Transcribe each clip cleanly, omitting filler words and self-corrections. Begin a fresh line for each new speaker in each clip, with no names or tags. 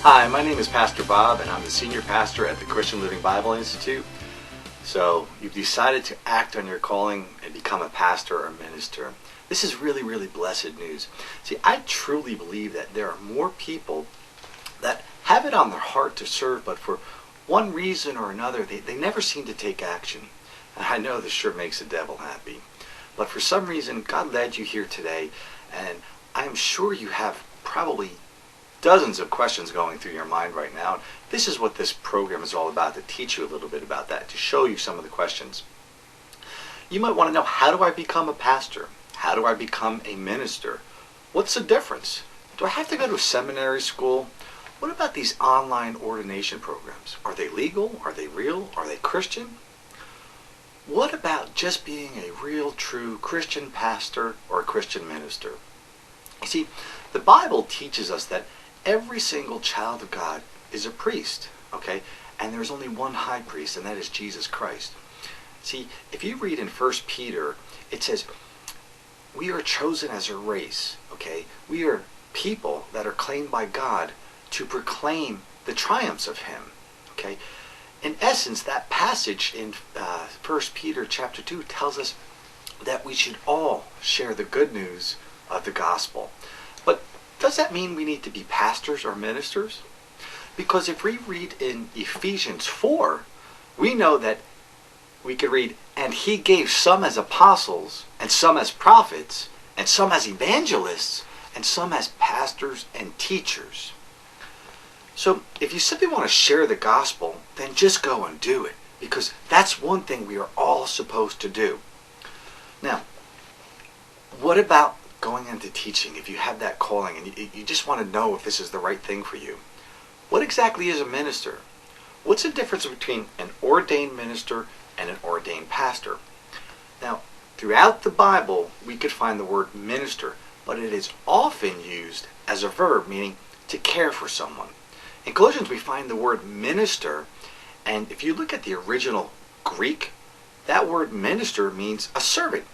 Hi, my name is Pastor Bob, and I'm the senior pastor at the Christian Living Bible Institute. So you've decided to act on your calling and become a pastor or minister. This is really, really blessed news. See, I truly believe that there are more people that have it on their heart to serve, but for one reason or another, they never seem to take action. And I know this sure makes the devil happy. But for some reason, God led you here today, and I am sure you have probably dozens of questions going through your mind right now. This is what this program is all about, to teach you a little bit about that, to show you some of the questions. You might want to know, how do I become a pastor? How do I become a minister? What's the difference? Do I have to go to a seminary school? What about these online ordination programs? Are they legal? Are they real? Are they Christian? What about just being a real, true Christian pastor or a Christian minister? You see, the Bible teaches us that every single child of God is a priest, okay? And there's only one high priest, and that is Jesus Christ. See, if you read in 1 Peter, it says, we are chosen as a race, okay? We are people that are claimed by God to proclaim the triumphs of Him, okay? In essence, that passage in 1 Peter chapter 2 tells us that we should all share the good news of the gospel. But does that mean we need to be pastors or ministers? Because if we read in Ephesians 4, we know that we could read, and He gave some as apostles, and some as prophets, and some as evangelists, and some as pastors and teachers. So if you simply want to share the gospel, then just go and do it, because that's one thing we are all supposed to do. Now, what about going into teaching? If you have that calling and you just want to know if this is the right thing for you, what exactly is a minister? What's the difference between an ordained minister and an ordained pastor? Now, throughout the Bible, we could find the word minister, but it is often used as a verb, meaning to care for someone. In Colossians, we find the word minister, and if you look at the original Greek, that word minister means a servant,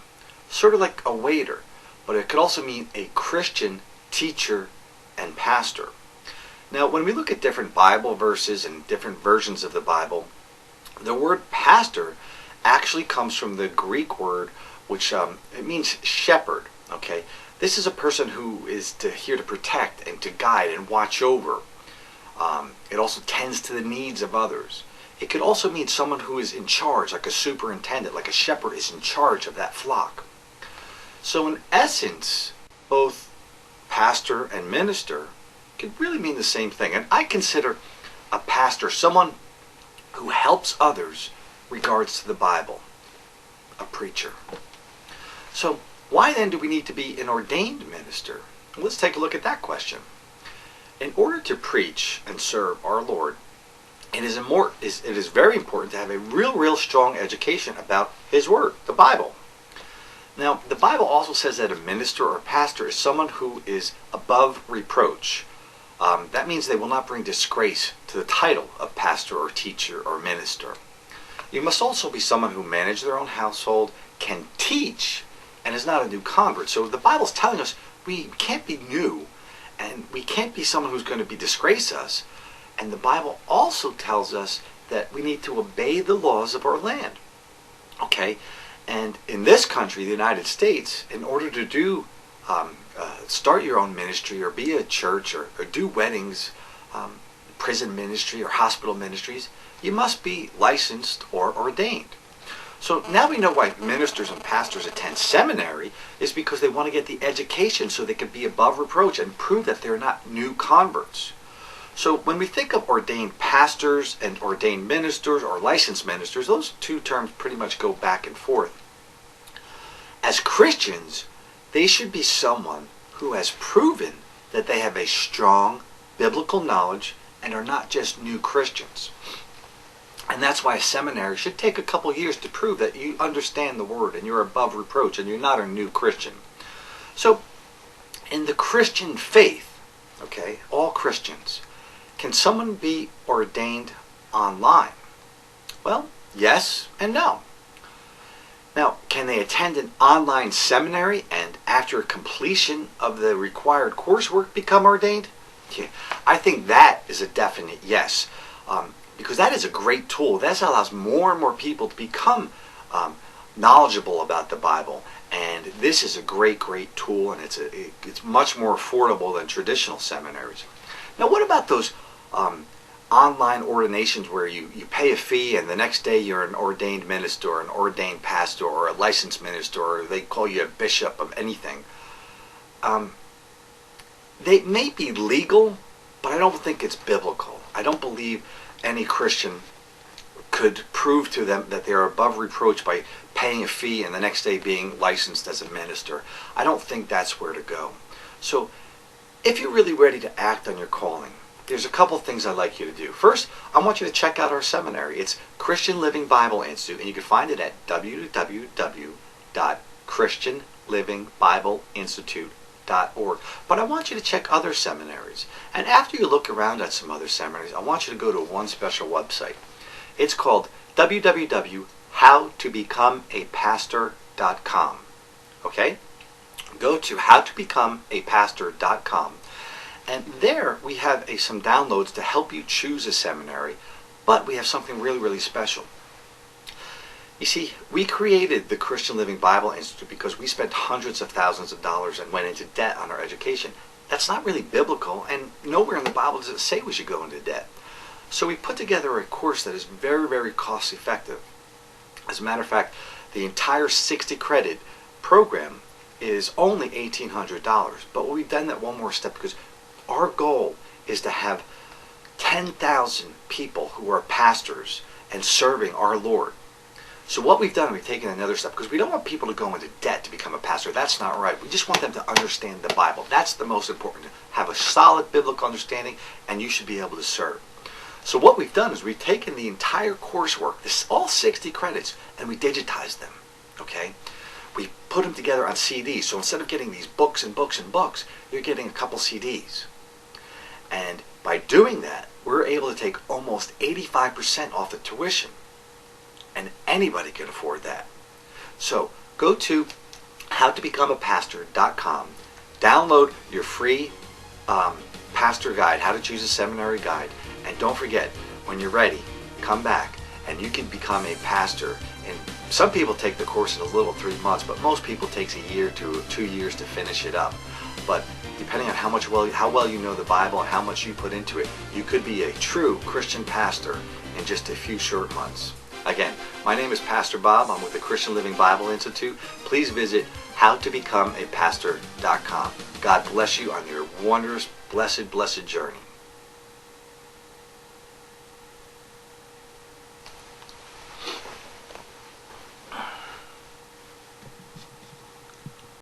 sort of like a waiter. But it could also mean a Christian teacher and pastor. Now, when we look at different Bible verses and different versions of the Bible, the word pastor actually comes from the Greek word, which it means shepherd. Okay, this is a person who is here to protect and to guide and watch over. It also tends to the needs of others. It could also mean someone who is in charge, like a superintendent, like a shepherd is in charge of that flock. So in essence, both pastor and minister could really mean the same thing. And I consider a pastor someone who helps others regards to the Bible, a preacher. So why then do we need to be an ordained minister? Well, let's take a look at that question. In order to preach and serve our Lord, it is very important to have a real strong education about His Word, the Bible. Now, the Bible also says that a minister or pastor is someone who is above reproach. That means they will not bring disgrace to the title of pastor or teacher or minister. You must also be someone who manages their own household, can teach, and is not a new convert. So the Bible's telling us we can't be new, and we can't be someone who's going to disgrace us. And the Bible also tells us that we need to obey the laws of our land. Okay? And in this country, the United States, in order to start your own ministry or be a church or do weddings, prison ministry or hospital ministries, you must be licensed or ordained. So now we know why ministers and pastors attend seminary, is because they want to get the education so they can be above reproach and prove that they're not new converts. So when we think of ordained pastors and ordained ministers or licensed ministers, those two terms pretty much go back and forth. As Christians, they should be someone who has proven that they have a strong biblical knowledge and are not just new Christians. And that's why a seminary should take a couple years to prove that you understand the Word and you're above reproach and you're not a new Christian. So in the Christian faith, okay, all Christians, can someone be ordained online? Well, yes and no. Now, can they attend an online seminary and after completion of the required coursework become ordained? Yeah, I think that is a definite yes, because that is a great tool. That allows more and more people to become knowledgeable about the Bible, and this is a great tool, and it's much more affordable than traditional seminaries. Now, what about those online ordinations where you pay a fee and the next day you're an ordained minister or an ordained pastor or a licensed minister, or they call you a bishop of anything? They may be legal, but I don't think it's biblical. I don't believe any Christian could prove to them that they're above reproach by paying a fee and the next day being licensed as a minister. I don't think that's where to go. So if you're really ready to act on your calling, there's a couple things I'd like you to do. First, I want you to check out our seminary. It's Christian Living Bible Institute, and you can find it at www.christianlivingbibleiinstitute.org. But I want you to check other seminaries. And after you look around at some other seminaries, I want you to go to one special website. It's called www.howtobecomeapastor.com. Okay? Go to howtobecomeapastor.com. And there we have some downloads to help you choose a seminary, but we have something really special. You see, we created the Christian Living Bible Institute because we spent hundreds of thousands of dollars and went into debt on our education. That's not really biblical, and nowhere in the Bible does it say we should go into debt. So we put together a course that is very cost effective. As a matter of fact, the entire 60 credit program is only $1,800. But we've done that one more step because our goal is to have 10,000 people who are pastors and serving our Lord. So what we've done, we've taken another step, because we don't want people to go into debt to become a pastor. That's not right. We just want them to understand the Bible. That's the most important. Have a solid biblical understanding, and you should be able to serve. So what we've done is we've taken the entire coursework, all 60 credits, and we digitized them. Okay? We put them together on CDs. So instead of getting these books and books, you're getting a couple CDs. And by doing that, we're able to take almost 85% off the tuition. And anybody can afford that. So go to howtobecomeapastor.com, download your free pastor guide, how to choose a seminary guide, and don't forget, when you're ready, come back and you can become a pastor. And some people take the course in a little 3 months, but most people takes a year to 2 years to finish it up. But depending on how well you know the Bible and how much you put into it, you could be a true Christian pastor in just a few short months. Again, my name is Pastor Bob. I'm with the Christian Living Bible Institute. Please visit howtobecomeapastor.com. God bless you on your wondrous, blessed journey.